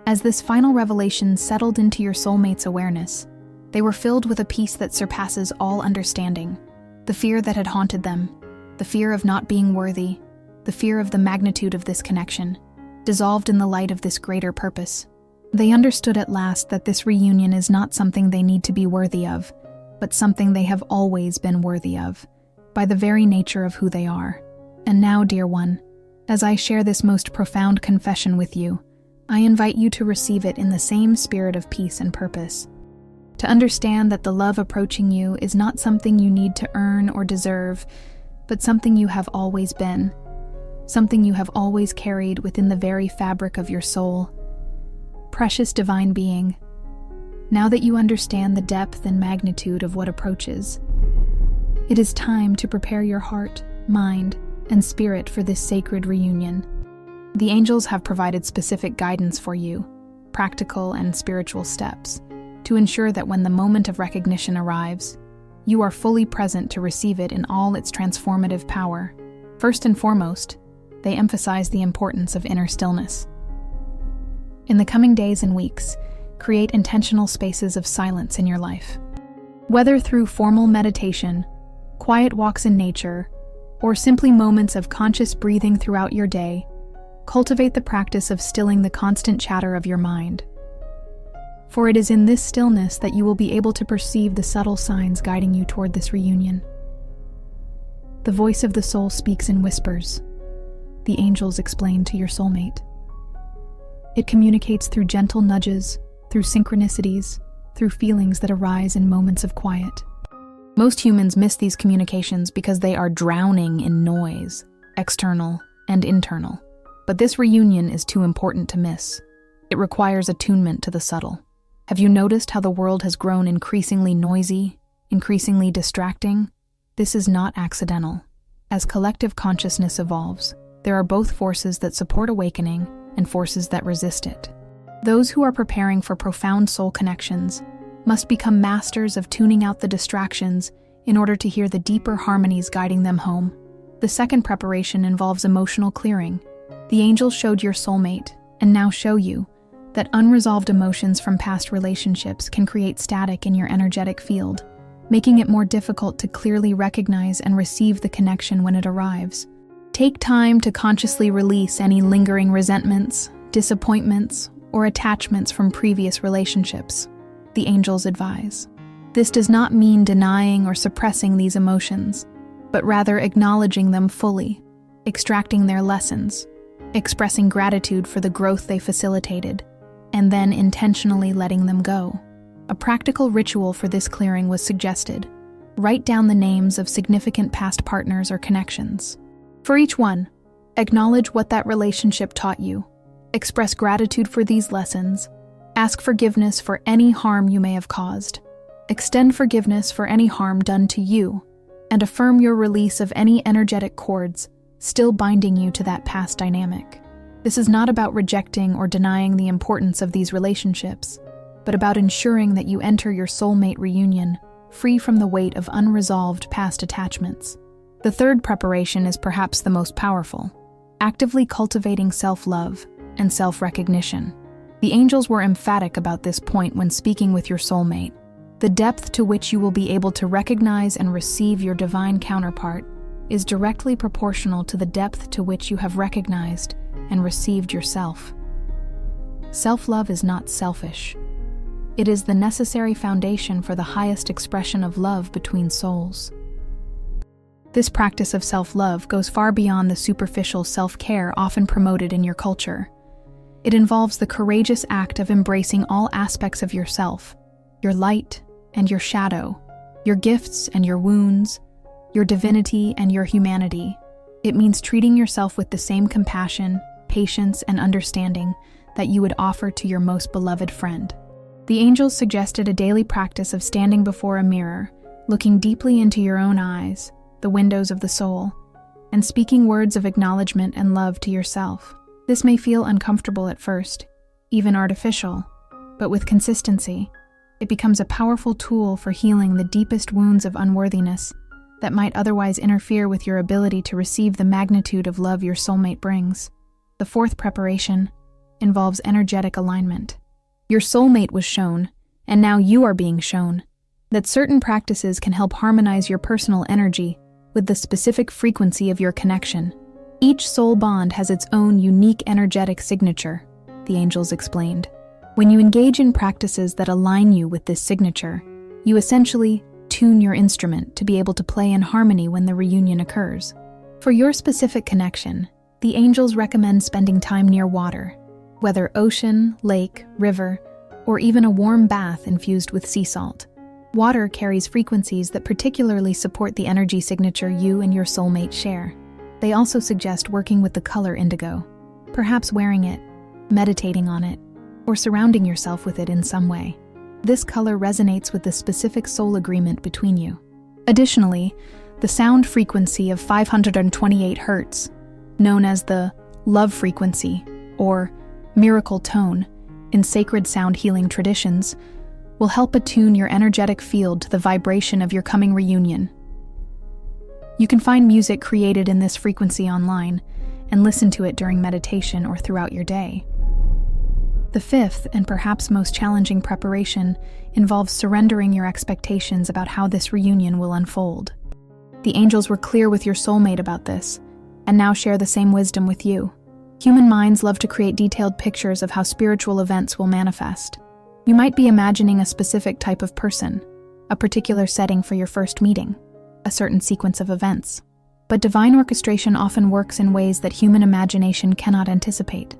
As this final revelation settled into your soulmate's awareness, they were filled with a peace that surpasses all understanding. The fear that had haunted them, the fear of not being worthy, the fear of the magnitude of this connection, dissolved in the light of this greater purpose. They understood at last that this reunion is not something they need to be worthy of, but something they have always been worthy of, by the very nature of who they are. And now, dear one, as I share this most profound confession with you, I invite you to receive it in the same spirit of peace and purpose. To understand that the love approaching you is not something you need to earn or deserve, but something you have always been, something you have always carried within the very fabric of your soul. Precious divine being, now that you understand the depth and magnitude of what approaches, it is time to prepare your heart, mind, and spirit for this sacred reunion. The angels have provided specific guidance for you, practical and spiritual steps, to ensure that when the moment of recognition arrives, you are fully present to receive it in all its transformative power. First and foremost, they emphasize the importance of inner stillness. In the coming days and weeks, create intentional spaces of silence in your life. Whether through formal meditation, quiet walks in nature, or simply moments of conscious breathing throughout your day, cultivate the practice of stilling the constant chatter of your mind. For it is in this stillness that you will be able to perceive the subtle signs guiding you toward this reunion. The voice of the soul speaks in whispers. The angels explain to your soulmate. It communicates through gentle nudges, through synchronicities, through feelings that arise in moments of quiet. Most humans miss these communications because they are drowning in noise, external and internal. But this reunion is too important to miss. It requires attunement to the subtle. Have you noticed how the world has grown increasingly noisy, increasingly distracting? This is not accidental. As collective consciousness evolves, there are both forces that support awakening and forces that resist it. Those who are preparing for profound soul connections must become masters of tuning out the distractions in order to hear the deeper harmonies guiding them home. The second preparation involves emotional clearing. The angels showed your soulmate, and now show you, that unresolved emotions from past relationships can create static in your energetic field, making it more difficult to clearly recognize and receive the connection when it arrives. Take time to consciously release any lingering resentments, disappointments, or attachments from previous relationships, the angels advise. This does not mean denying or suppressing these emotions, but rather acknowledging them fully, extracting their lessons, expressing gratitude for the growth they facilitated, and then intentionally letting them go. A practical ritual for this clearing was suggested. Write down the names of significant past partners or connections. For each one, acknowledge what that relationship taught you. Express gratitude for these lessons. Ask forgiveness for any harm you may have caused. Extend forgiveness for any harm done to you, and affirm your release of any energetic cords still binding you to that past dynamic. This is not about rejecting or denying the importance of these relationships, but about ensuring that you enter your soulmate reunion free from the weight of unresolved past attachments. The third preparation is perhaps the most powerful, actively cultivating self-love and self-recognition. The angels were emphatic about this point when speaking with your soulmate. The depth to which you will be able to recognize and receive your divine counterpart is directly proportional to the depth to which you have recognized and received yourself. Self-love is not selfish. It is the necessary foundation for the highest expression of love between souls. This practice of self-love goes far beyond the superficial self-care often promoted in your culture. It involves the courageous act of embracing all aspects of yourself, your light and your shadow, your gifts and your wounds, your divinity and your humanity. It means treating yourself with the same compassion, patience, and understanding that you would offer to your most beloved friend. The angels suggested a daily practice of standing before a mirror, looking deeply into your own eyes, the windows of the soul, and speaking words of acknowledgement and love to yourself. This may feel uncomfortable at first, even artificial, but with consistency, it becomes a powerful tool for healing the deepest wounds of unworthiness that might otherwise interfere with your ability to receive the magnitude of love your soulmate brings. The fourth preparation involves energetic alignment. Your soulmate was shown, and now you are being shown, that certain practices can help harmonize your personal energy with the specific frequency of your connection. Each soul bond has its own unique energetic signature, the angels explained. When you engage in practices that align you with this signature, you essentially tune your instrument to be able to play in harmony when the reunion occurs. For your specific connection, the angels recommend spending time near water, whether ocean, lake, river, or even a warm bath infused with sea salt. Water carries frequencies that particularly support the energy signature you and your soulmate share. They also suggest working with the color indigo, perhaps wearing it, meditating on it, or surrounding yourself with it in some way. This color resonates with the specific soul agreement between you. Additionally, the sound frequency of 528 Hz, known as the love frequency or miracle tone in sacred sound healing traditions, will help attune your energetic field to the vibration of your coming reunion. You can find music created in this frequency online and listen to it during meditation or throughout your day. The fifth, and perhaps most challenging preparation, involves surrendering your expectations about how this reunion will unfold. The angels were clear with your soulmate about this, and now share the same wisdom with you. Human minds love to create detailed pictures of how spiritual events will manifest. You might be imagining a specific type of person, a particular setting for your first meeting, a certain sequence of events. But divine orchestration often works in ways that human imagination cannot anticipate.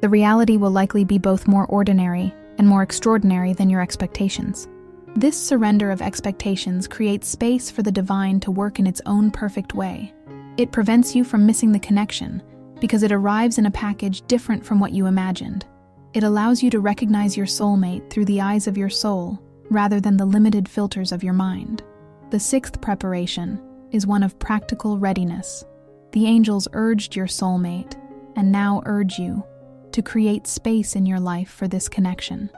The reality will likely be both more ordinary and more extraordinary than your expectations. This surrender of expectations creates space for the divine to work in its own perfect way. It prevents you from missing the connection because it arrives in a package different from what you imagined. It allows you to recognize your soulmate through the eyes of your soul rather than the limited filters of your mind. The sixth preparation is one of practical readiness. The angels urged your soulmate, and now urge you, to create space in your life for this connection.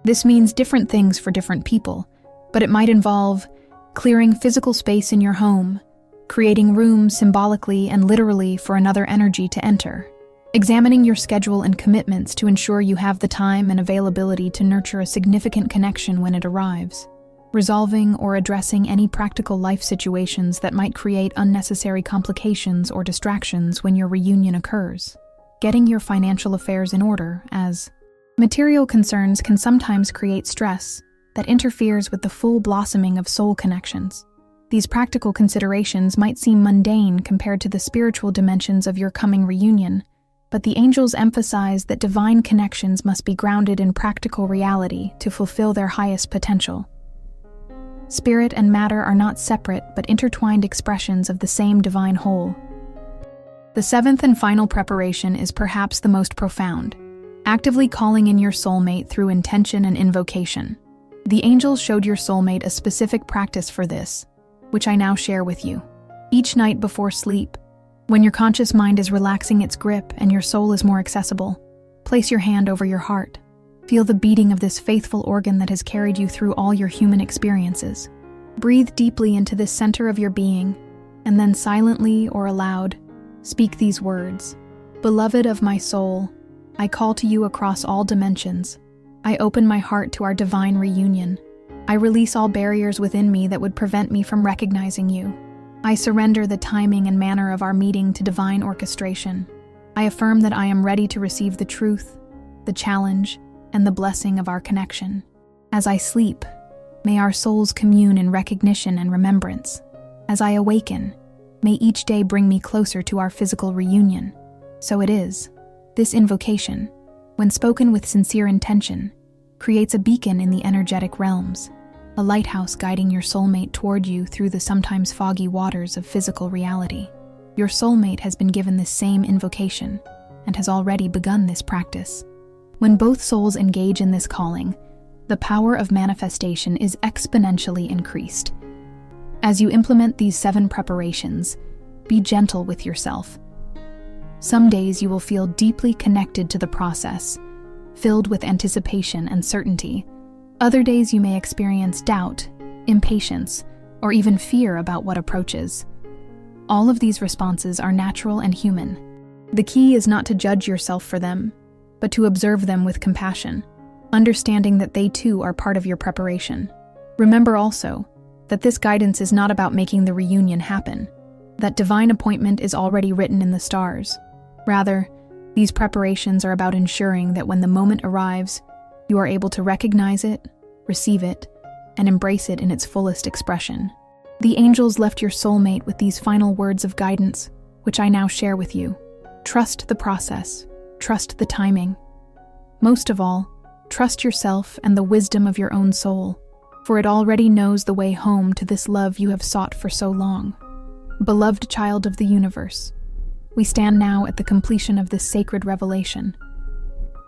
This means different things for different people, but it might involve clearing physical space in your home, creating room symbolically and literally for another energy to enter, examining your schedule and commitments to ensure you have the time and availability to nurture a significant connection when it arrives, resolving or addressing any practical life situations that might create unnecessary complications or distractions when your reunion occurs, getting your financial affairs in order, as material concerns can sometimes create stress that interferes with the full blossoming of soul connections. These practical considerations might seem mundane compared to the spiritual dimensions of your coming reunion, but the angels emphasize that divine connections must be grounded in practical reality to fulfill their highest potential. Spirit and matter are not separate but intertwined expressions of the same divine whole. The seventh and final preparation is perhaps the most profound, actively calling in your soulmate through intention and invocation. The angels showed your soulmate a specific practice for this, which I now share with you. Each night before sleep, when your conscious mind is relaxing its grip and your soul is more accessible, place your hand over your heart. Feel the beating of this faithful organ that has carried you through all your human experiences. Breathe deeply into this center of your being, and then silently or aloud, speak these words. Beloved of my soul, I call to you across all dimensions. I open my heart to our divine reunion. I release all barriers within me that would prevent me from recognizing you. I surrender the timing and manner of our meeting to divine orchestration. I affirm that I am ready to receive the truth, the challenge, and the blessing of our connection. As I sleep, may our souls commune in recognition and remembrance. As I awaken, may each day bring me closer to our physical reunion. So it is. This invocation, when spoken with sincere intention, creates a beacon in the energetic realms, a lighthouse guiding your soulmate toward you through the sometimes foggy waters of physical reality. Your soulmate has been given this same invocation and has already begun this practice. When both souls engage in this calling, the power of manifestation is exponentially increased. As you implement these 7 preparations, be gentle with yourself. Some days you will feel deeply connected to the process, filled with anticipation and certainty. Other days you may experience doubt, impatience, or even fear about what approaches. All of these responses are natural and human. The key is not to judge yourself for them, but to observe them with compassion, understanding that they too are part of your preparation. Remember also that this guidance is not about making the reunion happen, that divine appointment is already written in the stars. Rather, these preparations are about ensuring that when the moment arrives, you are able to recognize it, receive it, and embrace it in its fullest expression. The angels left your soulmate with these final words of guidance, which I now share with you. Trust the process, trust the timing. Most of all, trust yourself and the wisdom of your own soul, for it already knows the way home to this love you have sought for so long. Beloved child of the universe, we stand now at the completion of this sacred revelation,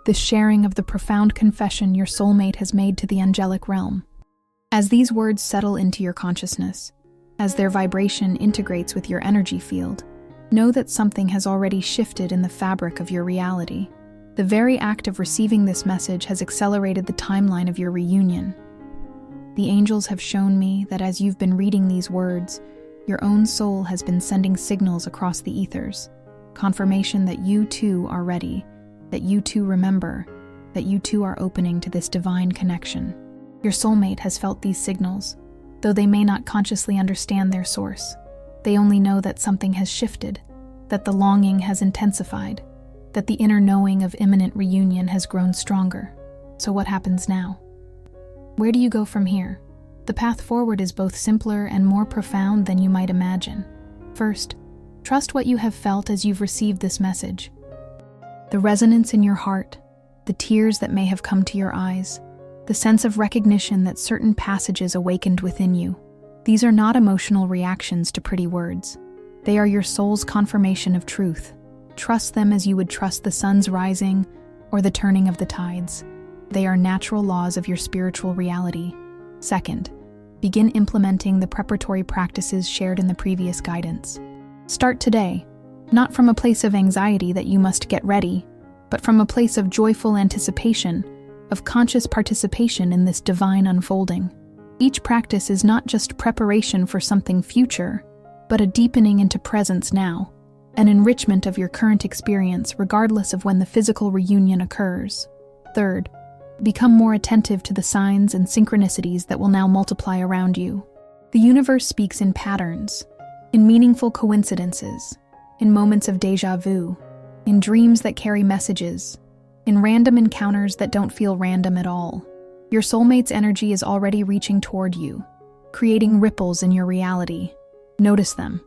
this sharing of the profound confession your soulmate has made to the angelic realm. As these words settle into your consciousness, as their vibration integrates with your energy field, know that something has already shifted in the fabric of your reality. The very act of receiving this message has accelerated the timeline of your reunion. The angels have shown me that as you've been reading these words, your own soul has been sending signals across the ethers, confirmation that you too are ready, that you too remember, that you too are opening to this divine connection. Your soulmate has felt these signals, though they may not consciously understand their source. They only know that something has shifted, that the longing has intensified, that the inner knowing of imminent reunion has grown stronger. So what happens now? Where do you go from here? The path forward is both simpler and more profound than you might imagine. First, trust what you have felt as you've received this message. The resonance in your heart, the tears that may have come to your eyes, the sense of recognition that certain passages awakened within you. These are not emotional reactions to pretty words. They are your soul's confirmation of truth. Trust them as you would trust the sun's rising or the turning of the tides. They are natural laws of your spiritual reality. Second, begin implementing the preparatory practices shared in the previous guidance. Start today, not from a place of anxiety that you must get ready, but from a place of joyful anticipation, of conscious participation in this divine unfolding. Each practice is not just preparation for something future, but a deepening into presence now, an enrichment of your current experience regardless of when the physical reunion occurs. Third, become more attentive to the signs and synchronicities that will now multiply around you. The universe speaks in patterns, in meaningful coincidences, in moments of déjà vu, in dreams that carry messages, in random encounters that don't feel random at all. Your soulmate's energy is already reaching toward you, creating ripples in your reality. Notice them,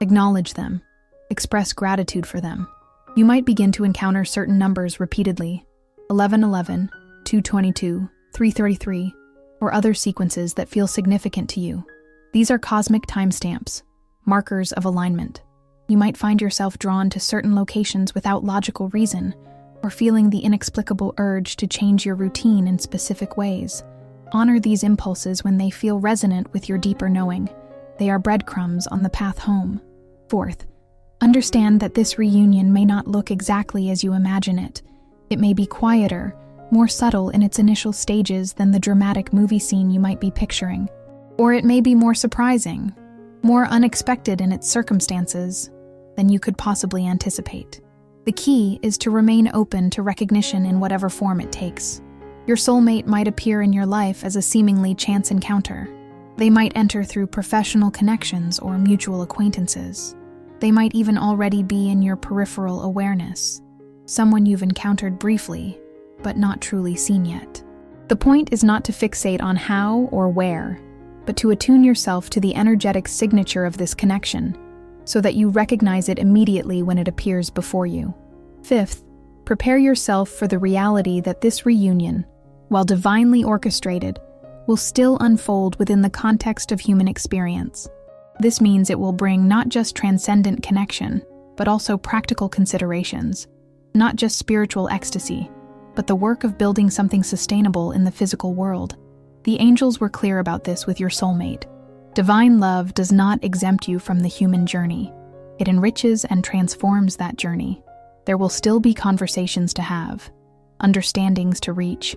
acknowledge them, express gratitude for them. You might begin to encounter certain numbers repeatedly, 1111, 222, 333, or other sequences that feel significant to you. These are cosmic timestamps, markers of alignment. You might find yourself drawn to certain locations without logical reason, or feeling the inexplicable urge to change your routine in specific ways. Honor these impulses when they feel resonant with your deeper knowing. They are breadcrumbs on the path home. Fourth, understand that this reunion may not look exactly as you imagine it. It may be quieter, more subtle in its initial stages than the dramatic movie scene you might be picturing. Or it may be more surprising, more unexpected in its circumstances than you could possibly anticipate. The key is to remain open to recognition in whatever form it takes. Your soulmate might appear in your life as a seemingly chance encounter. They might enter through professional connections or mutual acquaintances. They might even already be in your peripheral awareness, someone you've encountered briefly, but not truly seen yet. The point is not to fixate on how or where, but to attune yourself to the energetic signature of this connection, so that you recognize it immediately when it appears before you. Fifth, prepare yourself for the reality that this reunion, while divinely orchestrated, will still unfold within the context of human experience. This means it will bring not just transcendent connection, but also practical considerations, not just spiritual ecstasy, but the work of building something sustainable in the physical world. The angels were clear about this with your soulmate. Divine love does not exempt you from the human journey. It enriches and transforms that journey. There will still be conversations to have, understandings to reach,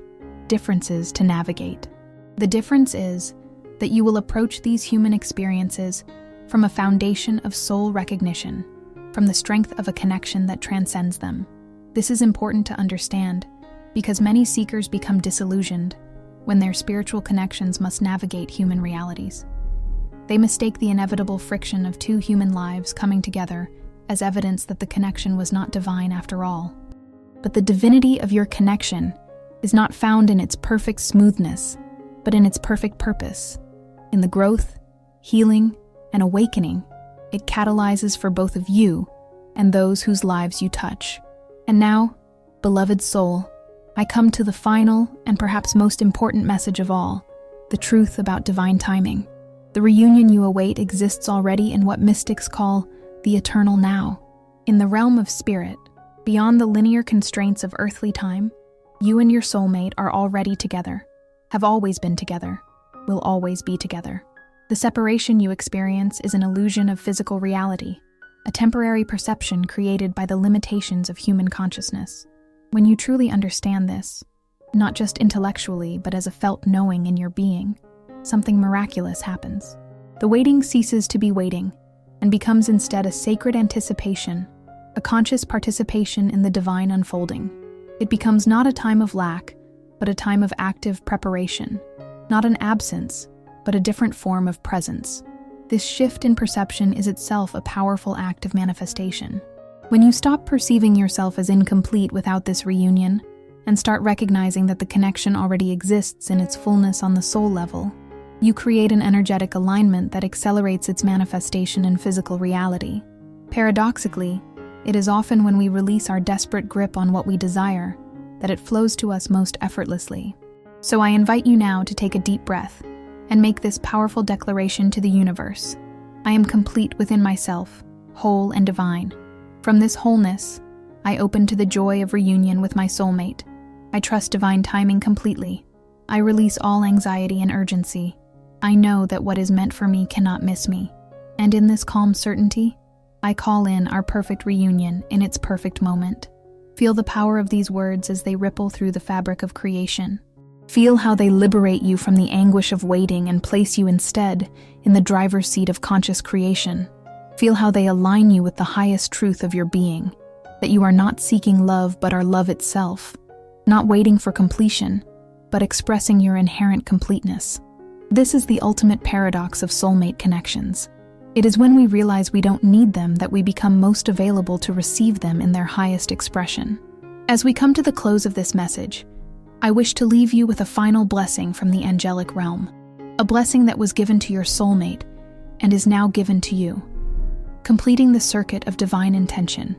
differences to navigate. The difference is that you will approach these human experiences from a foundation of soul recognition, from the strength of a connection that transcends them. This is important to understand because many seekers become disillusioned when their spiritual connections must navigate human realities. They mistake the inevitable friction of two human lives coming together as evidence that the connection was not divine after all. But the divinity of your connection is not found in its perfect smoothness, but in its perfect purpose. In the growth, healing, and awakening it catalyzes for both of you and those whose lives you touch. And now, beloved soul, I come to the final and perhaps most important message of all, the truth about divine timing. The reunion you await exists already in what mystics call the eternal now. In the realm of spirit, beyond the linear constraints of earthly time, you and your soulmate are already together, have always been together, will always be together. The separation you experience is an illusion of physical reality, a temporary perception created by the limitations of human consciousness. When you truly understand this, not just intellectually but as a felt knowing in your being, something miraculous happens. The waiting ceases to be waiting and becomes instead a sacred anticipation, a conscious participation in the divine unfolding. It becomes not a time of lack, but a time of active preparation, not an absence, but a different form of presence. This shift in perception is itself a powerful act of manifestation. When you stop perceiving yourself as incomplete without this reunion and start recognizing that the connection already exists in its fullness on the soul level, you create an energetic alignment that accelerates its manifestation in physical reality. Paradoxically, it is often when we release our desperate grip on what we desire that it flows to us most effortlessly. So I invite you now to take a deep breath and make this powerful declaration to the universe. I am complete within myself, whole and divine. From this wholeness, I open to the joy of reunion with my soulmate. I trust divine timing completely. I release all anxiety and urgency. I know that what is meant for me cannot miss me. And in this calm certainty, I call in our perfect reunion in its perfect moment. Feel the power of these words as they ripple through the fabric of creation. Feel how they liberate you from the anguish of waiting and place you instead in the driver's seat of conscious creation. Feel how they align you with the highest truth of your being, that you are not seeking love but are love itself, not waiting for completion, but expressing your inherent completeness. This is the ultimate paradox of soulmate connections. It is when we realize we don't need them that we become most available to receive them in their highest expression. As we come to the close of this message, I wish to leave you with a final blessing from the angelic realm, a blessing that was given to your soulmate and is now given to you, completing the circuit of divine intention.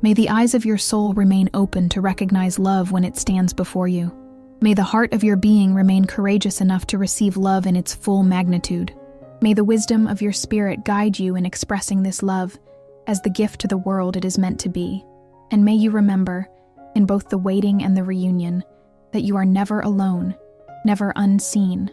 May the eyes of your soul remain open to recognize love when it stands before you. May the heart of your being remain courageous enough to receive love in its full magnitude. May the wisdom of your spirit guide you in expressing this love as the gift to the world it is meant to be. And may you remember, in both the waiting and the reunion, that you are never alone, never unseen,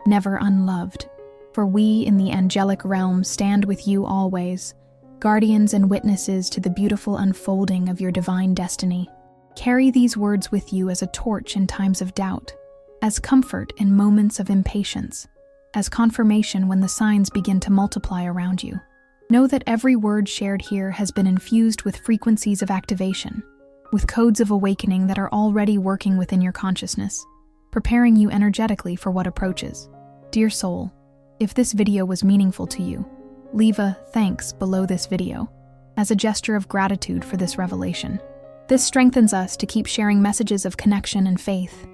never unloved. For we in the angelic realm stand with you always, guardians and witnesses to the beautiful unfolding of your divine destiny. Carry these words with you as a torch in times of doubt, as comfort in moments of impatience, as confirmation when the signs begin to multiply around you. Know that every word shared here has been infused with frequencies of activation, with codes of awakening that are already working within your consciousness, preparing you energetically for what approaches. Dear soul, if this video was meaningful to you, leave a thanks below this video as a gesture of gratitude for this revelation. This strengthens us to keep sharing messages of connection and faith.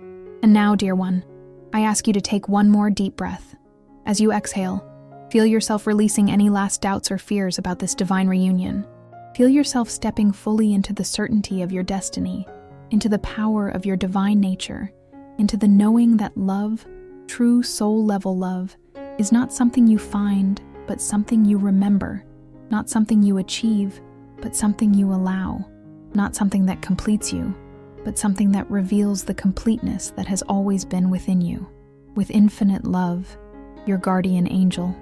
And now, dear one, I ask you to take one more deep breath. As you exhale, feel yourself releasing any last doubts or fears about this divine reunion. Feel yourself stepping fully into the certainty of your destiny, into the power of your divine nature, into the knowing that love, true soul-level love, is not something you find, but something you remember, not something you achieve, but something you allow, not something that completes you, but something that reveals the completeness that has always been within you. With infinite love, your guardian angel.